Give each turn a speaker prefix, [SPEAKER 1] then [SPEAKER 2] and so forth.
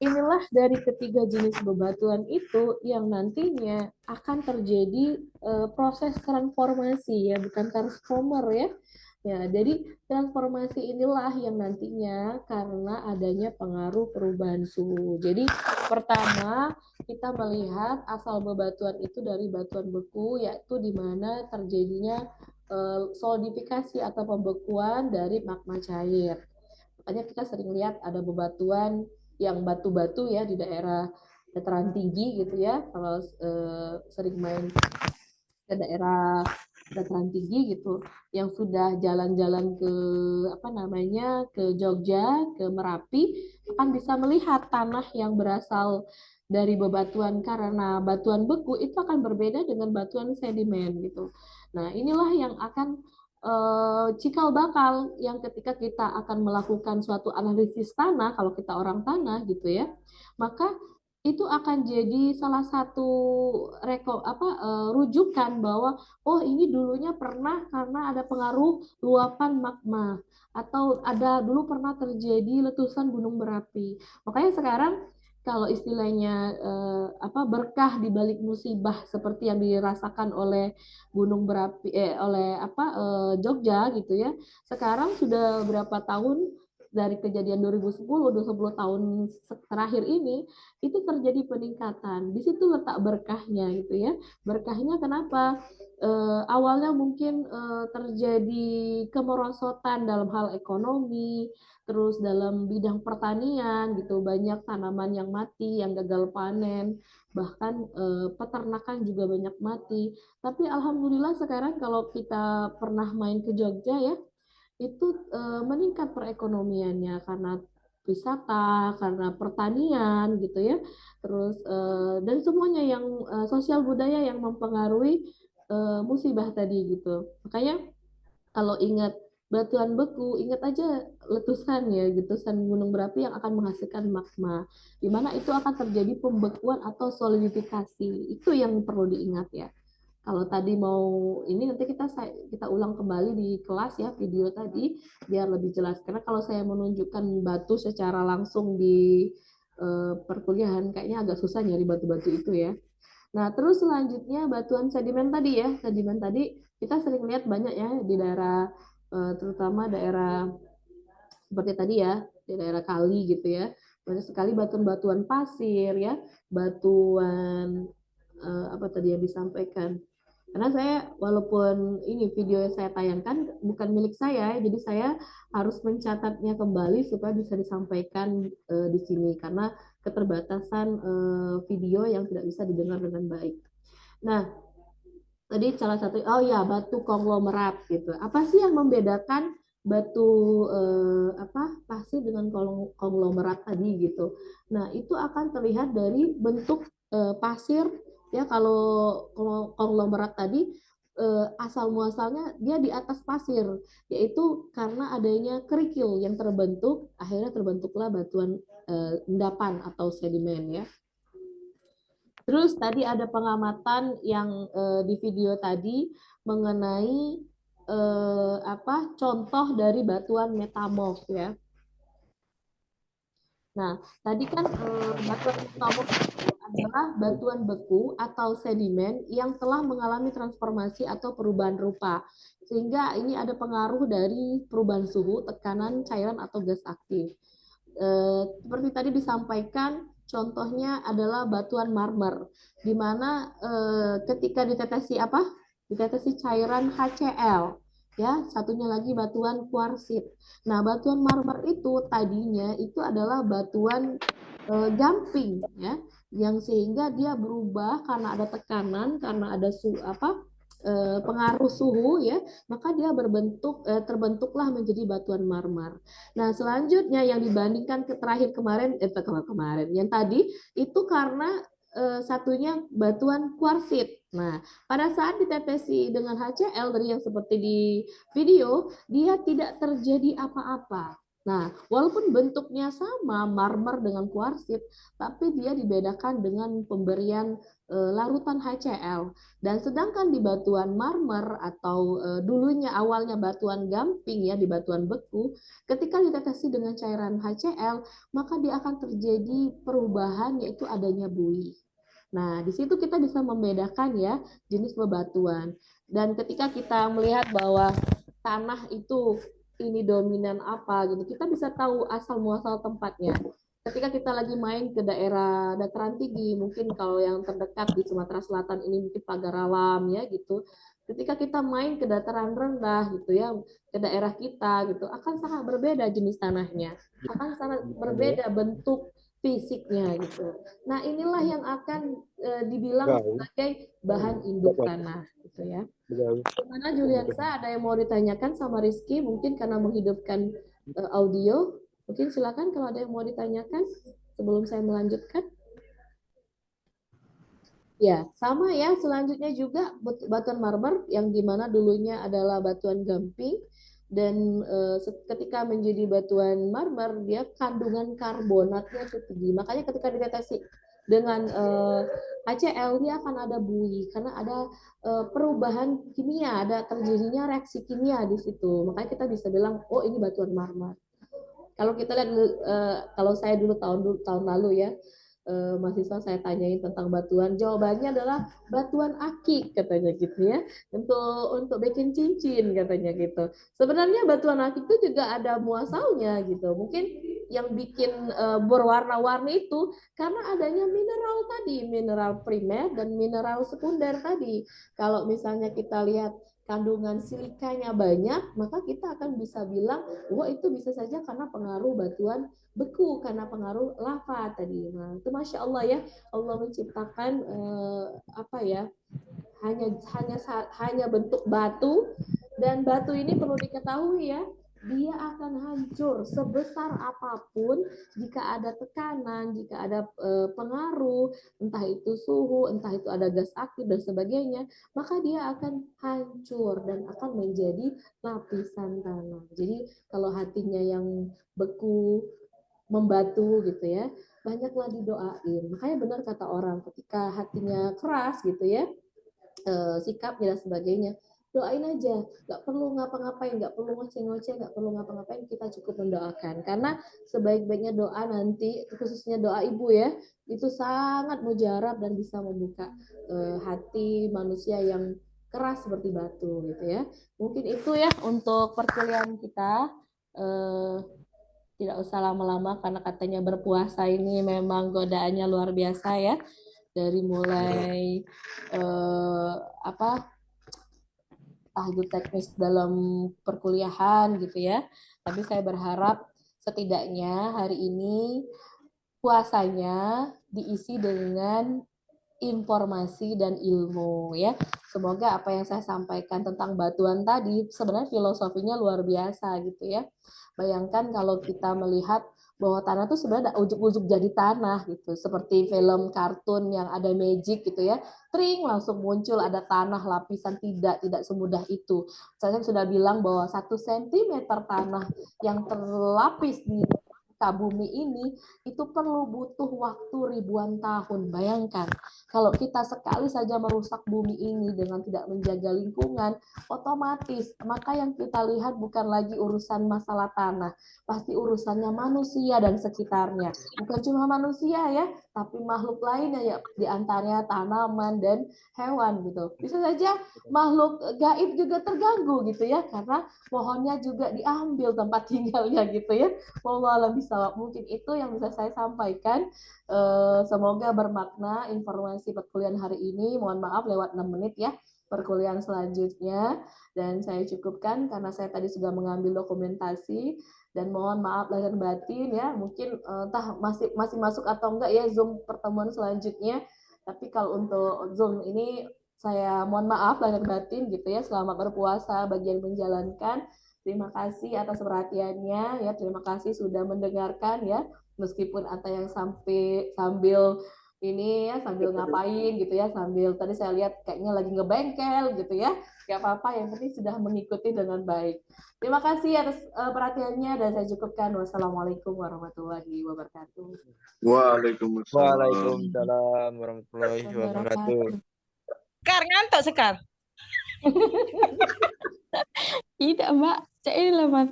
[SPEAKER 1] inilah dari ketiga jenis bebatuan itu yang nantinya akan terjadi proses transformasi ya, bukan transformer ya. Ya, jadi transformasi inilah yang nantinya karena adanya pengaruh perubahan suhu. Jadi pertama kita melihat asal bebatuan itu dari batuan beku, yaitu di mana terjadinya solidifikasi atau pembekuan dari magma cair. Makanya kita sering lihat ada bebatuan yang batu-batu ya di daerah dataran tinggi gitu ya. Kalau sering main ke daerah dataran tinggi gitu yang sudah jalan-jalan ke apa namanya ke Jogja, ke Merapi akan bisa melihat tanah yang berasal dari bebatuan karena batuan beku itu akan berbeda dengan batuan sedimen gitu. Nah, inilah yang akan cikal bakal yang ketika kita akan melakukan suatu analisis tanah kalau kita orang tanah gitu ya, maka itu akan jadi salah satu rujukan bahwa oh ini dulunya pernah karena ada pengaruh luapan magma atau ada dulu pernah terjadi letusan gunung berapi. Makanya sekarang kalau istilahnya berkah di balik musibah seperti yang dirasakan oleh gunung berapi oleh Jogja gitu ya. Sekarang sudah berapa tahun dari kejadian 2010 tahun terakhir ini itu terjadi peningkatan. Di situ letak berkahnya gitu ya. Berkahnya kenapa? Awalnya mungkin terjadi kemerosotan dalam hal ekonomi, terus dalam bidang pertanian gitu, banyak tanaman yang mati, yang gagal panen, bahkan peternakan juga banyak mati. Tapi alhamdulillah sekarang kalau kita pernah main ke Jogja ya, itu meningkat perekonomiannya karena wisata, karena pertanian gitu ya. Terus dan semuanya yang sosial budaya yang mempengaruhi musibah tadi gitu. Makanya kalau ingat batuan beku, ingat aja letusan ya, letusan gunung berapi yang akan menghasilkan magma, di mana itu akan terjadi pembekuan atau solidifikasi. Itu yang perlu diingat ya. Kalau tadi mau ini nanti kita ulang kembali di kelas ya video tadi biar lebih jelas. Karena kalau saya menunjukkan batu secara langsung di perkuliahan kayaknya agak susah nyari batu-batu itu ya. Nah, terus selanjutnya batuan sedimen tadi ya. Sedimen tadi kita sering lihat banyak ya di daerah terutama daerah seperti tadi ya, di daerah kali gitu ya. Banyak sekali batuan-batuan pasir ya, batuan apa tadi yang disampaikan. Karena saya walaupun ini video yang saya tayangkan bukan milik saya, jadi saya harus mencatatnya kembali supaya bisa disampaikan di sini karena keterbatasan video yang tidak bisa didengar dengan baik. Nah, tadi salah satu oh ya batu konglomerat gitu. Apa sih yang membedakan batu pasir dengan konglomerat tadi gitu. Nah, itu akan terlihat dari bentuk pasir ya kalau konglomerat tadi asal muasalnya dia di atas pasir yaitu karena adanya kerikil yang terbentuk akhirnya terbentuklah batuan endapan atau sedimen ya. Terus tadi ada pengamatan yang di video tadi mengenai contoh dari batuan metamorf ya. Nah, tadi kan batuan metamorf itu adalah batuan beku atau sedimen yang telah mengalami transformasi atau perubahan rupa. Sehingga ini ada pengaruh dari perubahan suhu, tekanan, cairan atau gas aktif. Seperti tadi disampaikan, contohnya adalah batuan marmer, di mana ketika ditetesi ditetesi cairan HCl, ya, satunya lagi batuan kuarsit. Nah, batuan marmer itu tadinya itu adalah batuan gamping, ya, yang sehingga dia berubah karena ada tekanan, karena ada pengaruh suhu ya, maka dia terbentuklah menjadi batuan marmer. Nah, selanjutnya yang dibandingkan terakhir kemarin yang tadi itu karena satunya batuan kuarsit. Nah, pada saat ditetesi dengan HCl dari yang seperti di video, dia tidak terjadi apa-apa. Nah, walaupun bentuknya sama, marmer dengan kuarsit, tapi dia dibedakan dengan pemberian larutan HCl. Dan sedangkan di batuan marmer atau dulunya awalnya batuan gamping ya, di batuan beku, ketika ditetesi dengan cairan HCl, maka dia akan terjadi perubahan yaitu adanya buih. Nah, di situ kita bisa membedakan ya jenis bebatuan. Dan ketika kita melihat bahwa tanah itu ini dominan apa gitu, kita bisa tahu asal muasal tempatnya. Ketika kita lagi main ke daerah dataran tinggi, mungkin kalau yang terdekat di Sumatera Selatan ini mungkin Pagar Alam ya gitu. Ketika kita main ke dataran rendah gitu ya, ke daerah kita gitu, akan sangat berbeda jenis tanahnya, akan sangat berbeda bentuk fisiknya gitu. Nah, inilah yang akan dibilang sebagai bahan induk tanah gitu ya. Gimana Juliansa, ada yang mau ditanyakan sama Rizky? Mungkin karena menghidupkan audio. Mungkin silakan kalau ada yang mau ditanyakan sebelum saya melanjutkan. Ya, sama ya. Selanjutnya juga batuan marmer yang dimana dulunya adalah batuan gamping dan ketika menjadi batuan marmer dia kandungan karbonatnya cukup tinggi. Makanya ketika dideteksi dengan HCl dia akan ada buih karena ada perubahan kimia, ada terjadinya reaksi kimia di situ. Makanya kita bisa bilang, oh ini batuan marmer. Kalau kita lihat kalau saya dulu tahun lalu ya, mahasiswa saya tanyain tentang batuan, jawabannya adalah batuan akik katanya gitu ya, untuk bikin cincin katanya gitu. Sebenarnya batuan akik itu juga ada muasalnya gitu. Mungkin yang bikin berwarna-warni itu karena adanya mineral tadi, mineral primer dan mineral sekunder tadi. Kalau misalnya kita lihat kandungan silikanya banyak, maka kita akan bisa bilang, wah itu bisa saja karena pengaruh batuan beku, karena pengaruh lava tadi. Nah, itu Masya Allah ya, Allah menciptakan apa ya, hanya hanya hanya bentuk batu, dan batu ini perlu diketahui ya, dia akan hancur sebesar apapun jika ada tekanan, jika ada pengaruh, entah itu suhu, entah itu ada gas aktif dan sebagainya, maka dia akan hancur dan akan menjadi lapisan tanah. Jadi kalau hatinya yang beku, membatu gitu ya, banyaklah didoain. Makanya benar kata orang, ketika hatinya keras gitu ya, sikapnya dan sebagainya, doain aja, nggak perlu ngapa-ngapain, nggak perlu ngoceh-ngoceh, nggak perlu ngapa-ngapain, kita cukup mendoakan. Karena sebaik-baiknya doa nanti, khususnya doa ibu ya, itu sangat mujarab dan bisa membuka hati manusia yang keras seperti batu gitu ya. Mungkin itu ya untuk perkuliahan kita. Tidak usah lama-lama karena katanya berpuasa ini memang godaannya luar biasa ya, dari mulai apa tahajud teknis dalam perkuliahan gitu ya. Tapi saya berharap setidaknya hari ini puasanya diisi dengan informasi dan ilmu ya. Semoga apa yang saya sampaikan tentang batuan tadi sebenarnya filosofinya luar biasa gitu ya. Bayangkan kalau kita melihat bahwa tanah itu sebenarnya ujuk-ujuk jadi tanah gitu, seperti film kartun yang ada magic gitu ya, tring langsung muncul ada tanah lapisan, tidak semudah itu. Saya sudah bilang bahwa 1 sentimeter tanah yang terlapis di bumi ini itu perlu butuh waktu ribuan tahun. Bayangkan kalau kita sekali saja merusak bumi ini dengan tidak menjaga lingkungan, otomatis maka yang kita lihat bukan lagi urusan masalah tanah, pasti urusannya manusia dan sekitarnya. Bukan cuma manusia ya, tapi makhluk lainnya ya, di antaranya tanaman dan hewan gitu. Bisa saja makhluk gaib juga terganggu gitu ya, karena pohonnya juga diambil tempat tinggalnya gitu ya. Wallahu bisa, mungkin itu yang bisa saya sampaikan. Semoga bermakna informasi perkuliahan hari ini. Mohon maaf lewat 6 menit ya perkuliahan selanjutnya, dan saya cukupkan karena saya tadi sudah mengambil dokumentasi, dan mohon maaf lahir batin ya, mungkin entah masih masuk atau enggak ya Zoom pertemuan selanjutnya, tapi kalau untuk Zoom ini saya mohon maaf lahir batin gitu ya. Selamat berpuasa bagi yang menjalankan. Terima kasih atas perhatiannya ya. Terima kasih sudah mendengarkan ya. Meskipun ada yang sambil ini ya sambil ngapain gitu ya, sambil tadi saya lihat kayaknya lagi ngebengkel gitu ya. Gak apa-apa, yang penting sudah mengikuti dengan baik. Terima kasih atas perhatiannya dan saya cukupkan. Wassalamualaikum warahmatullahi wabarakatuh.
[SPEAKER 2] Waalaikumsalam.
[SPEAKER 3] Waalaikumsalam warahmatullahi wabarakatuh.
[SPEAKER 1] Wabarakatuh.
[SPEAKER 4] Sekar ngantuk Sekar.
[SPEAKER 1] Tidak, Mbak. Cek ini lah, Mas.